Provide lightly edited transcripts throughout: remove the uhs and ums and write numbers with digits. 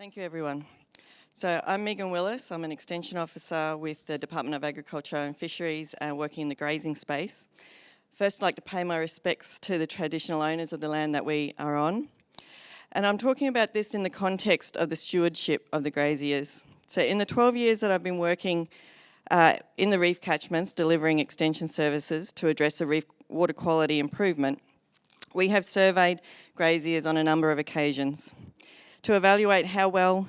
Thank you, everyone. So I'm Megan Willis. I'm an Extension Officer with the Department of Agriculture and Fisheries working in the grazing space. First, I'd like to pay my respects to the traditional owners of the land that we are on. And I'm talking about this in the context of the stewardship of the graziers. So in the 12 years that I've been working in the reef catchments, delivering extension services to address the reef water quality improvement, we have surveyed graziers on a number of occasions to evaluate how well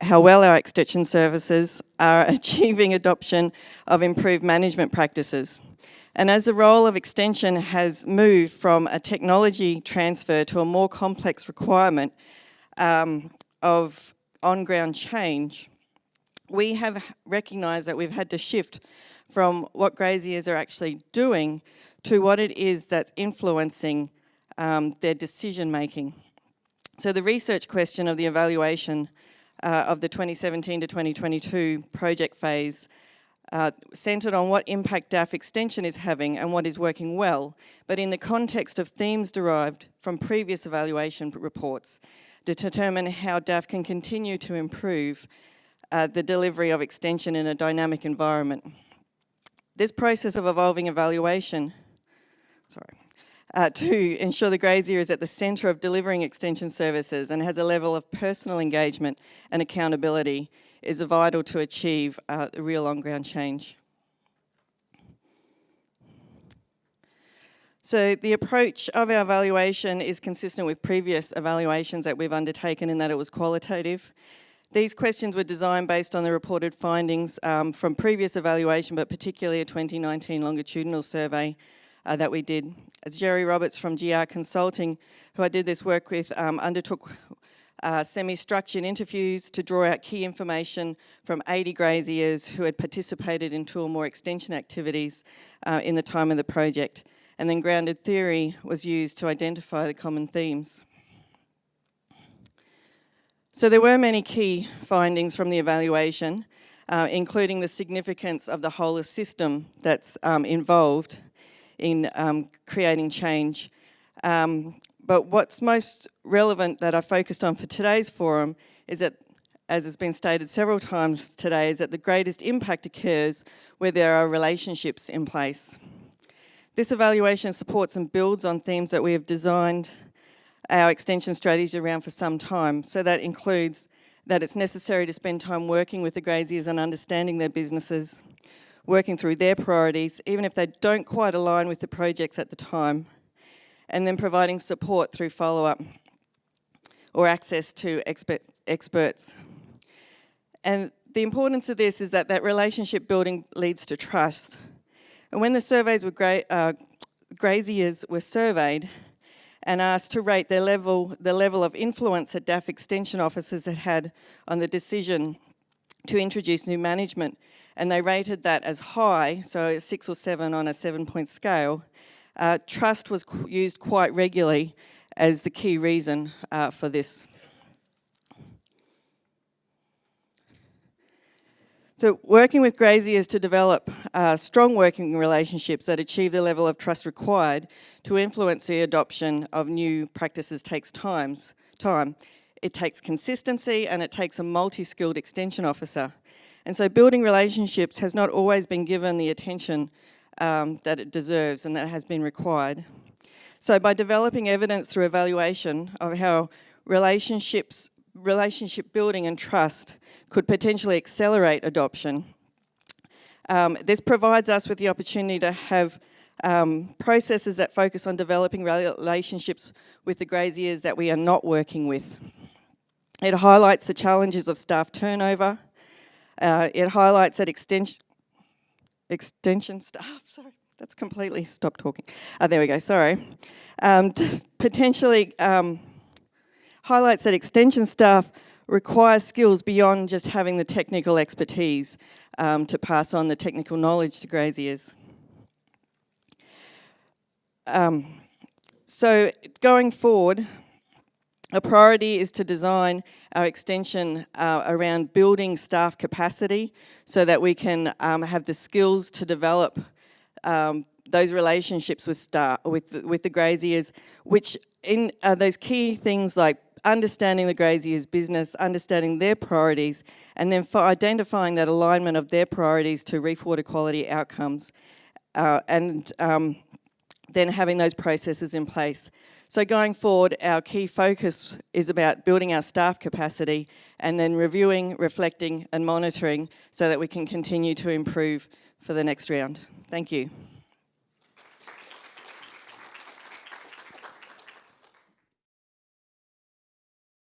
our extension services are achieving adoption of improved management practices. And as the role of extension has moved from a technology transfer to a more complex requirement of on-ground change, we have recognised that we've had to shift from what graziers are actually doing to what it is that's influencing their decision making. So the research question of the evaluation of the 2017 to 2022 project phase centred on what impact DAF extension is having and what is working well, but in the context of themes derived from previous evaluation reports to determine how DAF can continue to improve the delivery of extension in a dynamic environment. This process of evolving evaluation, to ensure the grazier is at the centre of delivering extension services and has a level of personal engagement and accountability is vital to achieve real on-ground change. So the approach of our evaluation is consistent with previous evaluations that we've undertaken in that it was qualitative. These questions were designed based on the reported findings from previous evaluation, but particularly a 2019 longitudinal survey that we did. As Jerry Roberts from GR Consulting, who I did this work with, undertook semi-structured interviews to draw out key information from 80 graziers who had participated in two or more extension activities in the time of the project. And then grounded theory was used to identify the common themes. So there were many key findings from the evaluation, including the significance of the whole system that's involved in creating change. But what's most relevant that I focused on for today's forum is that, as has been stated several times today, is that the greatest impact occurs where there are relationships in place. This evaluation supports and builds on themes that we have designed our extension strategy around for some time. So that includes that it's necessary to spend time working with the graziers and understanding their businesses, working through their priorities, even if they don't quite align with the projects at the time, and then providing support through follow-up or access to experts. And the importance of this is that relationship building leads to trust. And when the surveys were graziers were surveyed and asked to rate the level of influence that DAF extension officers had had on the decision to introduce new management, and they rated that as high, so a 6 or 7 on a 7-point scale. Trust was used quite regularly as the key reason for this. So working with graziers to develop strong working relationships that achieve the level of trust required to influence the adoption of new practices takes time. It takes consistency and it takes a multi-skilled extension officer. And so building relationships has not always been given the attention that it deserves and that has been required. So by developing evidence through evaluation of how relationship building and trust could potentially accelerate adoption, this provides us with the opportunity to have processes that focus on developing relationships with the graziers that we are not working with. It highlights the challenges of staff turnover. It highlights that extension staff, sorry, that's completely stopped talking. There we go, sorry. Potentially highlights that extension staff require skills beyond just having the technical expertise to pass on the technical knowledge to graziers. So going forward, a priority is to design our extension around building staff capacity so that we can have the skills to develop those relationships with the graziers, which in those key things like understanding the grazier's business, understanding their priorities, and then for identifying that alignment of their priorities to reef water quality outcomes, and then having those processes in place. So going forward, our key focus is about building our staff capacity and then reviewing, reflecting and monitoring so that we can continue to improve for the next round. Thank you.